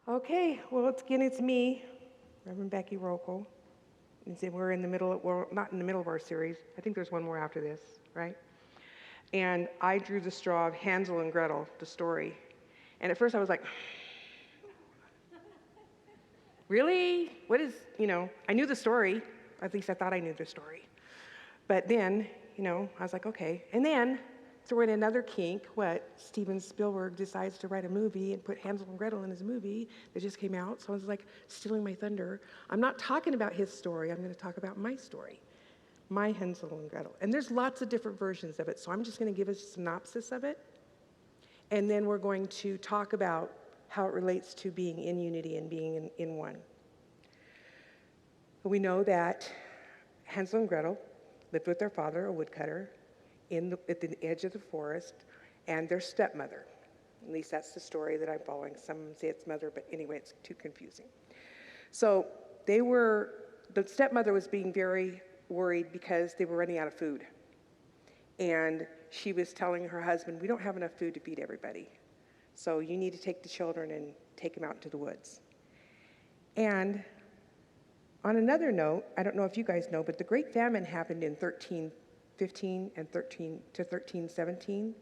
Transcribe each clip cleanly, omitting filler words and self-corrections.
Okay, well, it's me, Reverend Beci Rohkohl. We're in the middle, well, not in the middle of our series. I think there's one more after this, right? And I drew the straw of Hansel and Gretel, the story. And at first I was like, really? What is, I knew the story. At least I thought I knew the story. But then, I was like, okay. And then, throw in another kink, Steven Spielberg decides to write a movie and put Hansel and Gretel in his movie that just came out. So I was like, stealing my thunder. I'm not talking about his story. I'm going to talk about my story, my Hansel and Gretel. And there's lots of different versions of it. So I'm just going to give a synopsis of it. And then we're going to talk about how it relates to being in unity and being in one. We know that Hansel and Gretel lived with their father, a woodcutter, at the edge of the forest, and their stepmother. At least that's the story that I'm following. Some say it's mother, but anyway, it's too confusing. So the stepmother was being very worried because they were running out of food. And she was telling her husband, we don't have enough food to feed everybody. So you need to take the children and take them out into the woods. And on another note, I don't know if you guys know, but the Great Famine happened in 1315 and 1317.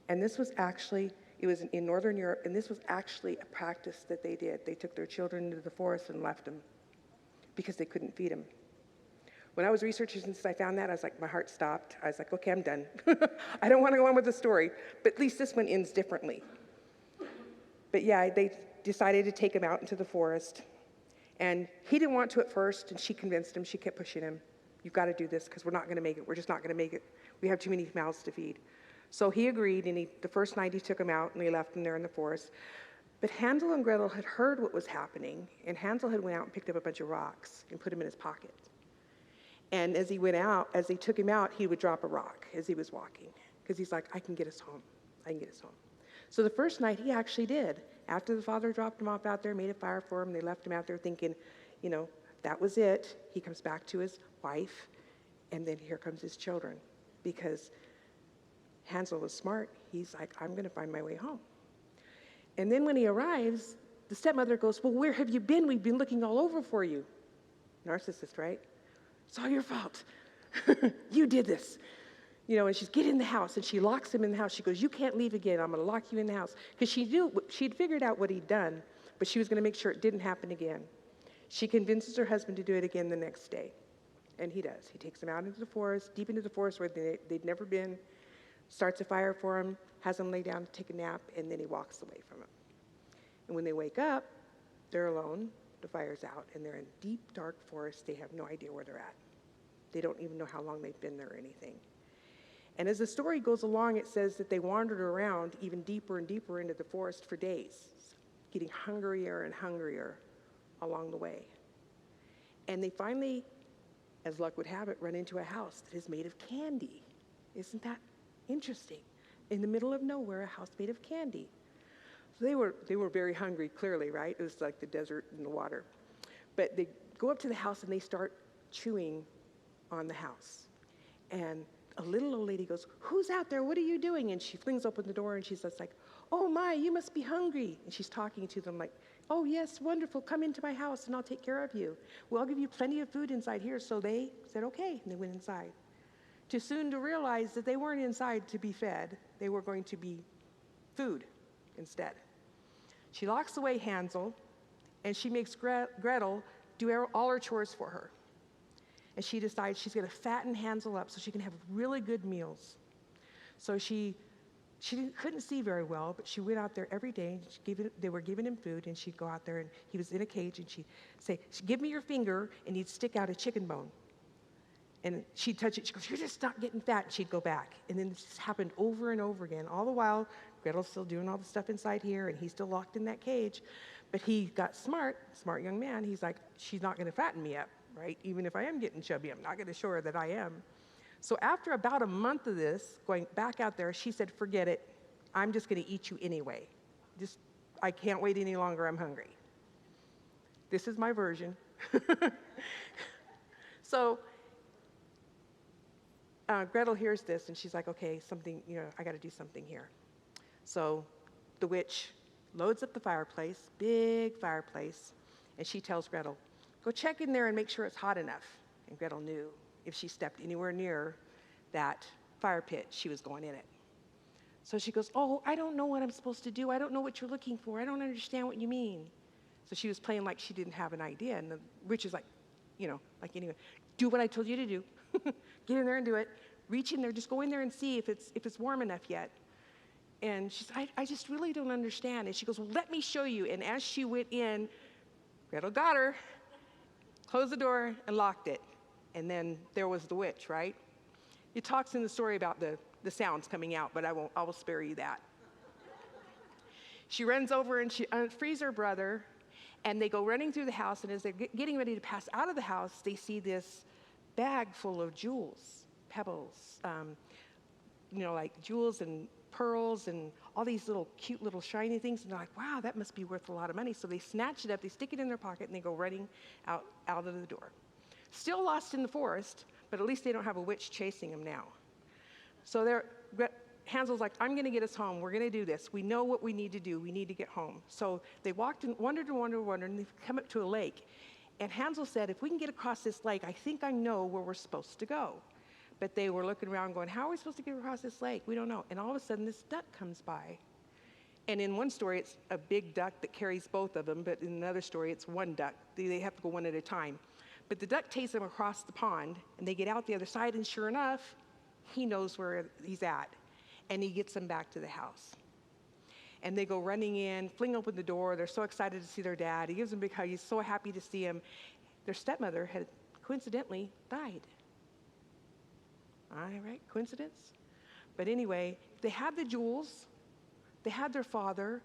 And this was actually, it was in Northern Europe, and this was actually a practice that they did. They took their children into the forest and left them because they couldn't feed them. When I was researching this, I found that, I was like, my heart stopped. I was like, okay, I'm done. I don't want to go on with the story, but at least this one ends differently. But yeah, they decided to take him out into the forest. And he didn't want to at first, and she convinced him. She kept pushing him. You've got to do this because we're not going to make it. We're just not going to make it. We have too many mouths to feed. So he agreed, and the first night he took him out, and they left him there in the forest. But Hansel and Gretel had heard what was happening, and Hansel had went out and picked up a bunch of rocks and put them in his pocket. And as he went out, as they took him out, he would drop a rock as he was walking because he's like, I can get us home. I can get us home. So the first night he actually did. After the father dropped him off out there, made a fire for him, they left him out there thinking, that was it. He comes back to his wife, and then here comes his children. Because Hansel was smart. He's like, I'm going to find my way home. And then when he arrives, the stepmother goes, well, where have you been? We've been looking all over for you. Narcissist, right? It's all your fault. You did this. And she's, get in the house, and she locks him in the house. She goes, you can't leave again. I'm going to lock you in the house. Because she'd figured out what he'd done, but she was going to make sure it didn't happen again. She convinces her husband to do it again the next day, and he does. He takes them out into the forest, deep into the forest where they'd never been, starts a fire for him, has them lay down to take a nap, and then he walks away from him. And when they wake up, they're alone, the fire's out, and they're in deep, dark forest. They have no idea where they're at. They don't even know how long they've been there or anything. And as the story goes along, it says that they wandered around even deeper and deeper into the forest for days, getting hungrier and hungrier along the way. And they finally, as luck would have it, run into a house that is made of candy. Isn't that interesting? In the middle of nowhere, a house made of candy. So they were very hungry, clearly, right? It was like the desert and the water. But they go up to the house and they start chewing on the house. And a little old lady goes, who's out there? What are you doing? And she flings open the door and she's just like, oh my, you must be hungry. And she's talking to them like, oh yes, wonderful, come into my house and I'll take care of you. Well, I'll give you plenty of food inside here. So they said, okay, and they went inside. Too soon to realize that they weren't inside to be fed. They were going to be food instead. She locks away Hansel, and she makes Gretel do all her chores for her. And she decides she's going to fatten Hansel up so she can have really good meals. So she couldn't see very well, but she went out there every day. And they were giving him food, and she'd go out there, and he was in a cage, and she'd say, give me your finger, and he'd stick out a chicken bone. And she'd touch it. She goes, you're just not getting fat. And she'd go back. And then this happened over and over again. All the while, Gretel's still doing all the stuff inside here, and he's still locked in that cage. But he got smart young man. He's like, she's not going to fatten me up, right? Even if I am getting chubby, I'm not going to show her that I am. So after about a month of this, going back out there, she said, forget it. I'm just going to eat you anyway. I can't wait any longer. I'm hungry. This is my version. So Gretel hears this, and she's like, okay, something, I got to do something here. So the witch loads up the fireplace, big fireplace, and she tells Gretel, go check in there and make sure it's hot enough. And Gretel knew if she stepped anywhere near that fire pit, she was going in it. So she goes, oh, I don't know what I'm supposed to do. I don't know what you're looking for. I don't understand what you mean. So she was playing like she didn't have an idea. And the witch is like, anyway, do what I told you to do. Get in there and do it. Reach in there, just go in there and see if it's warm enough yet. And she's, I just really don't understand. And she goes, well, let me show you. And as she went in, Gretel got her, closed the door, and locked it. And then there was the witch, right? It talks in the story about the sounds coming out, but I will spare you that. She runs over and she frees her brother, and they go running through the house, and as they're getting ready to pass out of the house, they see this bag full of jewels, pebbles, like jewels and pearls and all these little cute little shiny things, and they're like, wow, that must be worth a lot of money. So they snatch it up, they stick it in their pocket, and they go running out of the door. Still lost in the forest, but at least they don't have a witch chasing them now. So Hansel's like, I'm going to get us home. We're going to do this. We know what we need to do. We need to get home. So they walked and wandered, and they come up to a lake. And Hansel said, if we can get across this lake, I think I know where we're supposed to go. But they were looking around going, how are we supposed to get across this lake? We don't know. And all of a sudden, this duck comes by. And in one story, it's a big duck that carries both of them. But in another story, it's one duck. They have to go one at a time. But the duck takes them across the pond, and they get out the other side, and sure enough, he knows where he's at, and he gets them back to the house. And they go running in, fling open the door. They're so excited to see their dad. He gives them a big hug. He's so happy to see him. Their stepmother had coincidentally died. All right, coincidence? But anyway, they had the jewels, they had their father,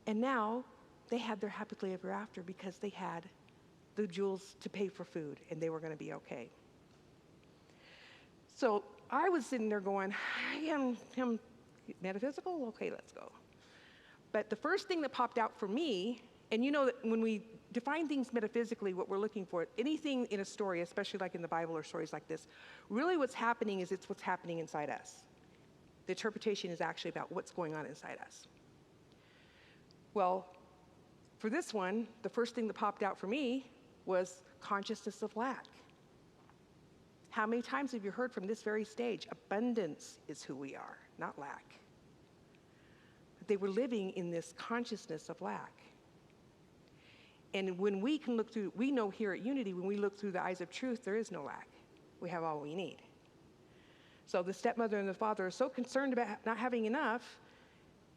and now they had their happily ever after because they had the jewels to pay for food, and they were going to be okay. So I was sitting there going, metaphysical? Okay, let's go. But the first thing that popped out for me, and you know that when we define things metaphysically, what we're looking for, anything in a story, especially like in the Bible or stories like this, really what's happening is it's what's happening inside us. The interpretation is actually about what's going on inside us. Well, for this one, the first thing that popped out for me was consciousness of lack. How many times have you heard from this very stage, abundance is who we are, not lack? They were living in this consciousness of lack. And when we can look through, we know here at Unity, when we look through the eyes of truth, there is no lack. We have all we need. So the stepmother and the father are so concerned about not having enough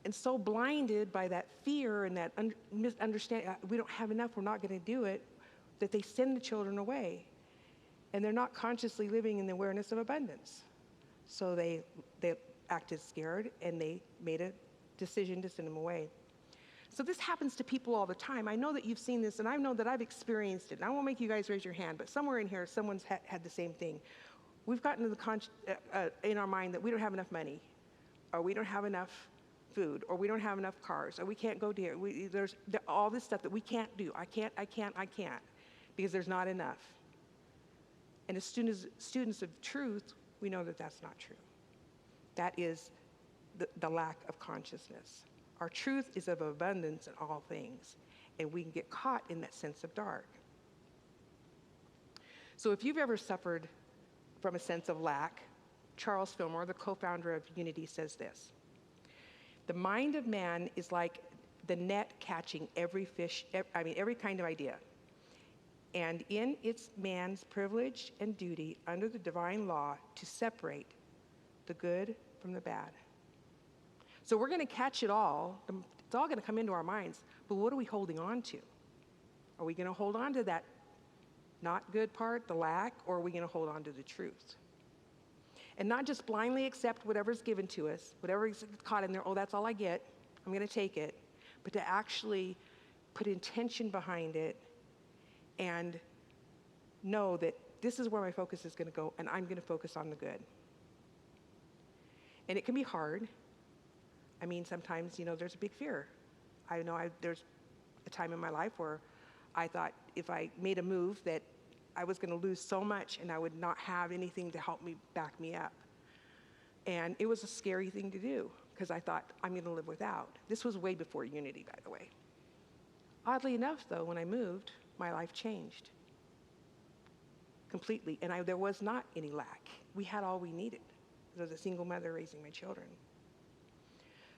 and so blinded by that fear and that misunderstanding, we don't have enough, we're not going to do it, that they send the children away. And they're not consciously living in the awareness of abundance. So they acted scared, and they made a decision to send them away. So this happens to people all the time. I know that you've seen this, and I know that I've experienced it. And I won't make you guys raise your hand, but somewhere in here, someone's had the same thing. We've gotten to the in our mind that we don't have enough money, or we don't have enough food, or we don't have enough cars, or we can't go to here. There's all this stuff that we can't do. I can't, because there's not enough. And as students of truth, we know that that's not true. That is the lack of consciousness. Our truth is of abundance in all things, and we can get caught in that sense of dark. So if you've ever suffered from a sense of lack, Charles Fillmore, the co-founder of Unity, says this: the mind of man is like the net catching every kind of idea. And in its man's privilege and duty under the divine law to separate the good from the bad. So we're going to catch it all. It's all going to come into our minds. But what are we holding on to? Are we going to hold on to that not good part, the lack, or are we going to hold on to the truth? And not just blindly accept whatever's given to us, whatever's caught in there, oh, that's all I get, I'm going to take it, but to actually put intention behind it and know that this is where my focus is going to go, and I'm going to focus on the good. And it can be hard. I mean, sometimes, there's a big fear. I know there's a time in my life where I thought if I made a move that I was going to lose so much and I would not have anything to help me back me up. And it was a scary thing to do because I thought, I'm going to live without. This was way before unity, by the way. Oddly enough, though, when I moved, my life changed completely, and there was not any lack. We had all we needed. I was a single mother raising my children.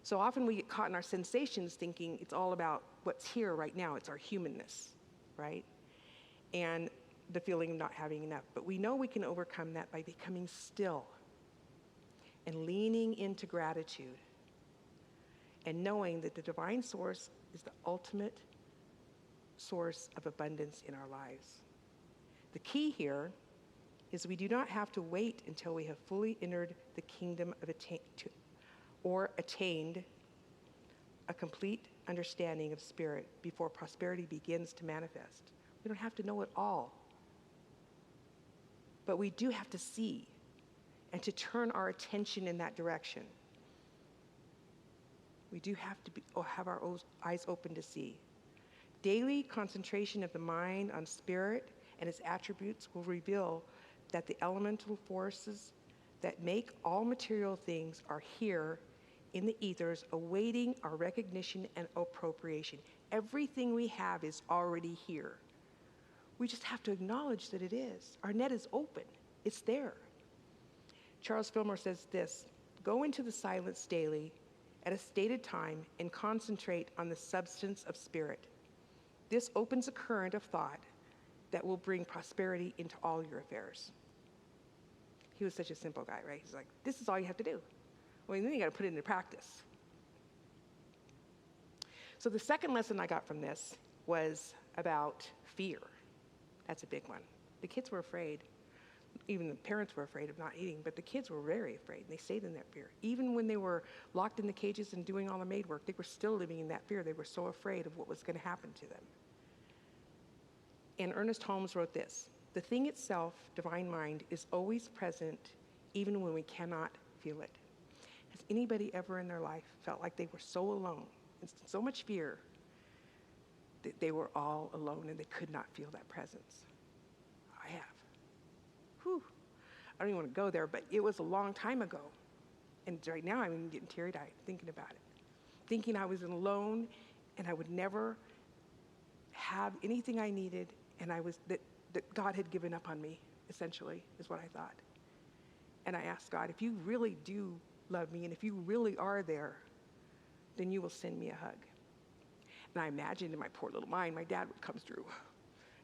So often we get caught in our sensations thinking it's all about what's here right now. It's our humanness, right? And the feeling of not having enough. But we know we can overcome that by becoming still and leaning into gratitude and knowing that the divine source is the ultimate source of abundance in our lives. The key here is we do not have to wait until we have fully entered the kingdom of attained a complete understanding of spirit before prosperity begins to manifest. We don't have to know it all. But we do have to see and to turn our attention in that direction. We do have to have our eyes open to see. Daily concentration of the mind on spirit and its attributes will reveal that the elemental forces that make all material things are here in the ethers, awaiting our recognition and appropriation. Everything we have is already here. We just have to acknowledge that it is. Our net is open. It's there. Charles Fillmore says this: go into the silence daily at a stated time and concentrate on the substance of spirit. This opens a current of thought that will bring prosperity into all your affairs. He was such a simple guy, right? He's like, this is all you have to do. Well, then you got to put it into practice. So the second lesson I got from this was about fear. That's a big one. The kids were afraid. Even the parents were afraid of not eating, but the kids were very afraid. They stayed in that fear. Even when they were locked in the cages and doing all the maid work, they were still living in that fear. They were so afraid of what was going to happen to them. And Ernest Holmes wrote this: the thing itself, divine mind, is always present even when we cannot feel it. Has anybody ever in their life felt like they were so alone and so much fear that they were all alone and they could not feel that presence? I have. Whew. I don't even want to go there, but it was a long time ago. And right now I'm even getting teary-eyed thinking about it. Thinking I was alone and I would never have anything I needed, and that God had given up on me, essentially, is what I thought. And I asked God, if you really do love me and if you really are there, then you will send me a hug. And I imagined in my poor little mind, my dad would come through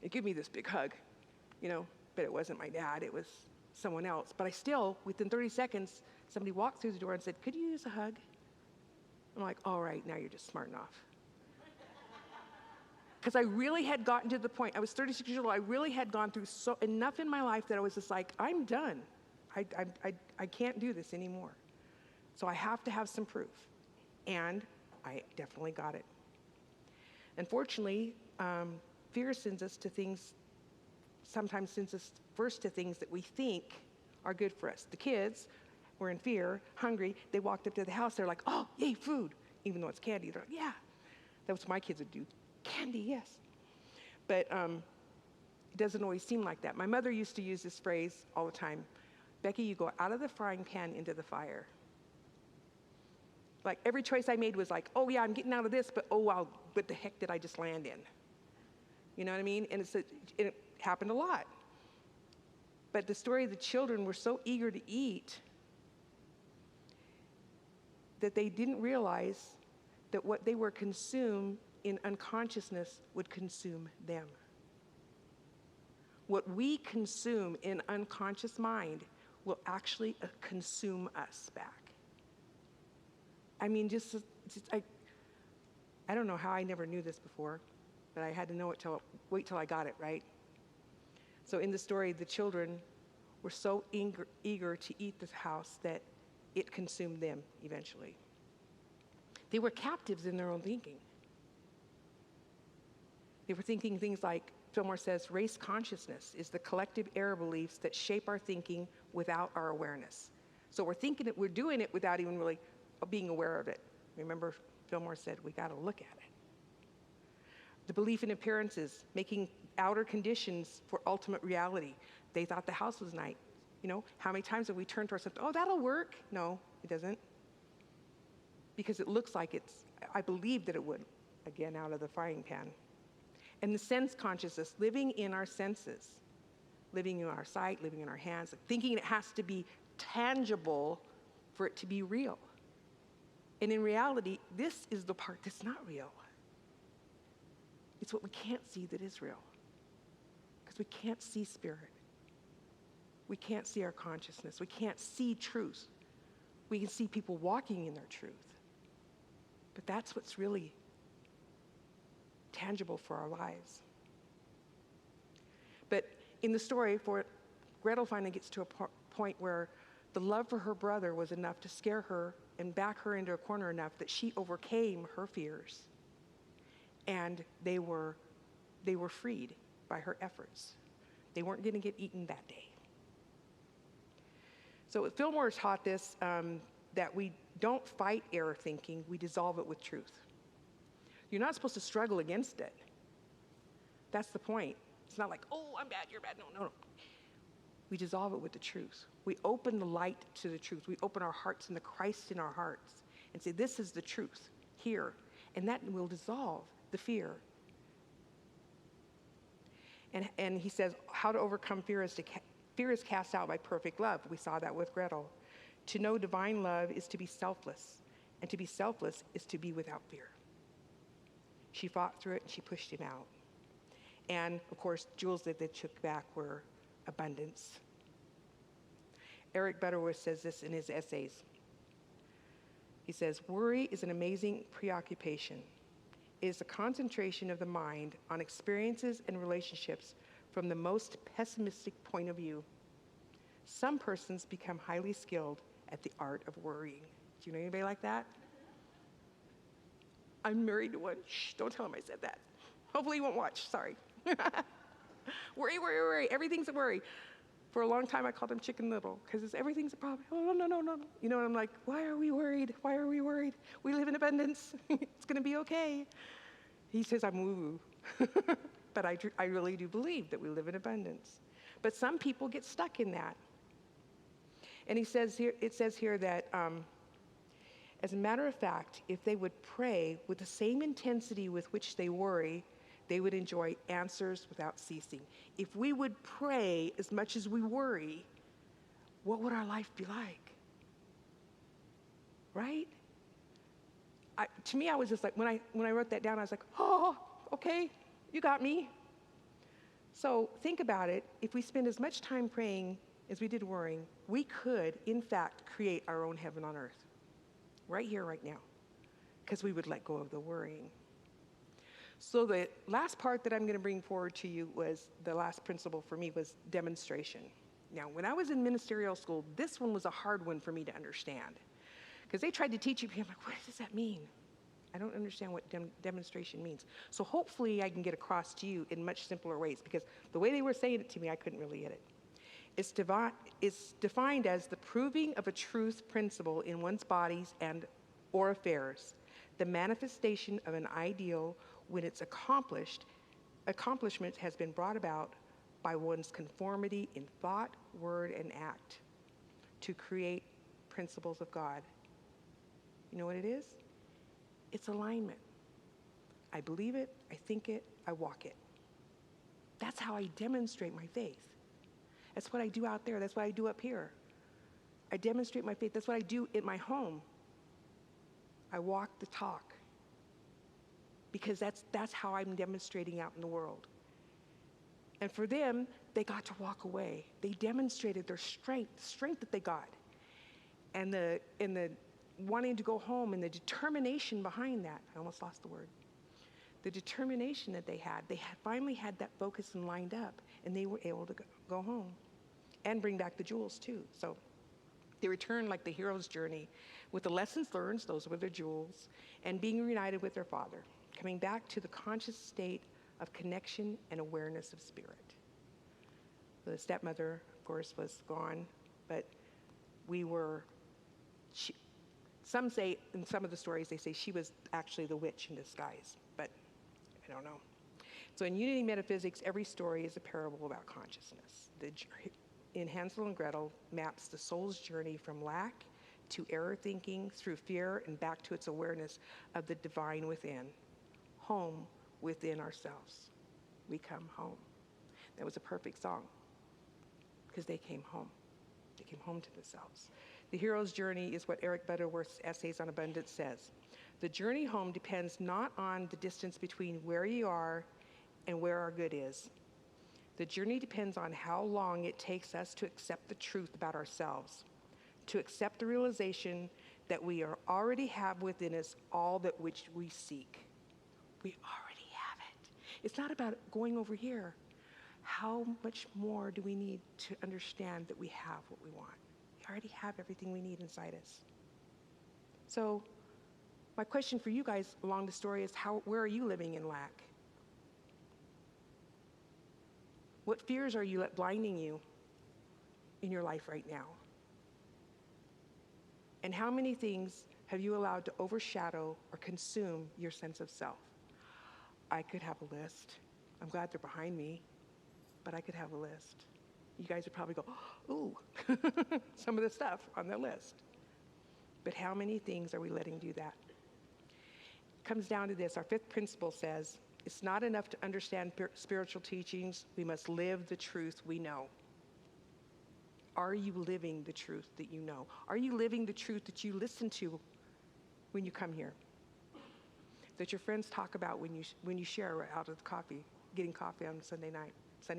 and give me this big hug, but it wasn't my dad, it was someone else. But I still, within 30 seconds, somebody walked through the door and said, could you use a hug? I'm like, all right, now you're just smarting off. Because I really had gotten to the point, I was 36 years old, I really had gone through enough in my life that I was just like, I'm done. I can't do this anymore. So I have to have some proof. And I definitely got it. Unfortunately, fear sends us to things, sometimes sends us first to things that we think are good for us. The kids were in fear, hungry. They walked up to the house. They're like, oh, yay, food. Even though it's candy. They're like, yeah. That's what my kids would do. Candy, yes. But it doesn't always seem like that. My mother used to use this phrase all the time. Becky, you go out of the frying pan into the fire. Like every choice I made was like, oh yeah, I'm getting out of this, but oh wow, what the heck did I just land in? You know what I mean? And it happened a lot. But the story of the children were so eager to eat that they didn't realize that what they were consumed in unconsciousness would consume them. What we consume in unconscious mind will actually consume us back. I mean, I don't know how I never knew this before, but I had to know it wait till I got it, right? So in the story, the children were so eager to eat this house that it consumed them eventually. They were captives in their own thinking. They were thinking things like, Fillmore says, race consciousness is the collective error beliefs that shape our thinking without our awareness. So we're thinking it, we're doing it without even really being aware of it. Remember, Fillmore said, we got to look at it. The belief in appearances, making outer conditions for ultimate reality. They thought the house was nice. How many times have we turned to ourselves, oh, that'll work? No, it doesn't. because it looks like I believe that it would, again, out of the frying pan. And the sense consciousness, living in our senses, living in our sight, living in our hands, thinking it has to be tangible for it to be real. And in reality, this is the part that's not real. It's what we can't see that is real. Because we can't see spirit. We can't see our consciousness. We can't see truth. We can see people walking in their truth. But that's what's really tangible for our lives. But in the story, Gretel finally gets to a point where the love for her brother was enough to scare her and back her into a corner enough that she overcame her fears. And they were freed by her efforts. They weren't going to get eaten that day. So Fillmore taught this, that we don't fight error thinking, we dissolve it with truth. You're not supposed to struggle against it. That's the point. It's not like, oh, I'm bad, you're bad. No. We dissolve it with the truth. We open the light to the truth. We open our hearts and the Christ in our hearts and say, this is the truth here. And that will dissolve the fear. And he says, how to overcome fear is cast out by perfect love. We saw that with Gretel. To know divine love is to be selfless. And to be selfless is to be without fear. She fought through it and she pushed him out. And of course, jewels that they took back were abundance. Eric Butterworth says this in his essays. He says, worry is an amazing preoccupation. It is a concentration of the mind on experiences and relationships from the most pessimistic point of view. Some persons become highly skilled at the art of worrying. Do you know anybody like that? I'm married to one. Shh, don't tell him I said that. Hopefully he won't watch, sorry. Worry. Everything's a worry. For a long time, I called him Chicken Little, because everything's a problem. Oh, no. You know, and I'm like, why are we worried? We live in abundance. It's going to be okay. He says, I'm woo-woo. But I really do believe that we live in abundance. But some people get stuck in that. And it says here that, as a matter of fact, if they would pray with the same intensity with which they worry, they would enjoy answers without ceasing. If we would pray as much as we worry, what would our life be like? Right? To me, I was just like, when I wrote that down, I was like, oh, okay, you got me. So think about it. If we spend as much time praying as we did worrying, we could, in fact, create our own heaven on earth. Right here, right now. Because we would let go of the worrying. So the last part that I'm going to bring forward to you was, the last principle for me was demonstration. Now, when I was in ministerial school, this one was a hard one for me to understand. Because they tried to teach you, I'm like, what does that mean? I don't understand what demonstration means. So hopefully I can get across to you in much simpler ways, because the way they were saying it to me, I couldn't really get it. It's defined as the proving of a truth principle in one's bodies and or affairs, the manifestation of an ideal when its accomplishment has been brought about by one's conformity in thought, word, and act to create principles of God. You know what it is? It's alignment. I believe it, I think it, I walk it. That's how I demonstrate my faith. That's what I do out there. That's what I do up here. I demonstrate my faith. That's what I do in my home. I walk the talk. Because that's how I'm demonstrating out in the world. And for them, they got to walk away. They demonstrated their strength, the strength that they got. And the wanting to go home and the determination behind that. I almost lost the word. The determination that they had finally had that focus and lined up, and they were able to go home and bring back the jewels too. So they returned like the hero's journey with the lessons learned, those were their jewels, and being reunited with their father, coming back to the conscious state of connection and awareness of spirit. The stepmother, of course, was gone, but some say, in some of the stories, they say she was actually the witch in disguise, but I don't know. So in Unity Metaphysics, every story is a parable about consciousness. In Hansel and Gretel maps the soul's journey from lack to error thinking, through fear, and back to its awareness of the divine within. Home within ourselves. We come home. That was a perfect song because they came home. They came home to themselves. The hero's journey is what Eric Butterworth's Essays on Abundance says. The journey home depends not on the distance between where you are and where our good is. The journey depends on how long it takes us to accept the truth about ourselves, to accept the realization that we already have within us all that which we seek. We already have it. It's not about going over here. How much more do we need to understand that we have what we want? We already have everything we need inside us. So my question for you guys along the story is, where are you living in lack? What fears are you blinding you in your life right now? And how many things have you allowed to overshadow or consume your sense of self? I could have a list. I'm glad they're behind me, but I could have a list. You guys would probably go, ooh, some of the stuff on the list. But how many things are we letting do that? It comes down to this. Our fifth principle says, it's not enough to understand spiritual teachings. We must live the truth we know. Are you living the truth that you know? Are you living the truth that you listen to when you come here? That your friends talk about when you share out of coffee, getting coffee on Sunday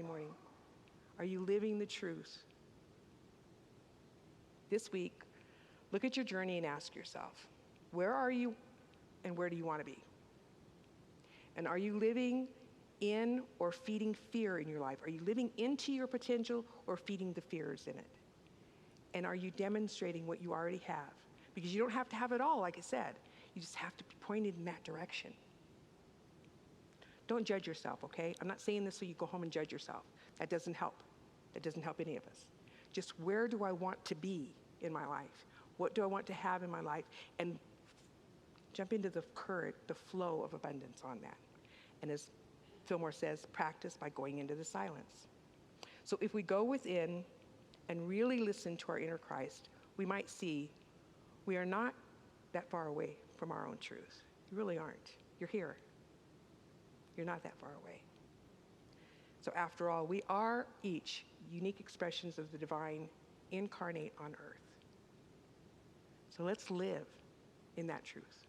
morning? Are you living the truth? This week, look at your journey and ask yourself, where are you and where do you want to be? And are you living in or feeding fear in your life? Are you living into your potential or feeding the fears in it? And are you demonstrating what you already have? Because you don't have to have it all, like I said. You just have to be pointed in that direction. Don't judge yourself, okay? I'm not saying this so you go home and judge yourself. That doesn't help. That doesn't help any of us. Just where do I want to be in my life? What do I want to have in my life? And jump into the current, the flow of abundance on that. And as Fillmore says, practice by going into the silence. So if we go within and really listen to our inner Christ, we might see we are not that far away from our own truth. You really aren't. You're here. You're not that far away. So after all, we are each unique expressions of the divine incarnate on earth. So let's live in that truth.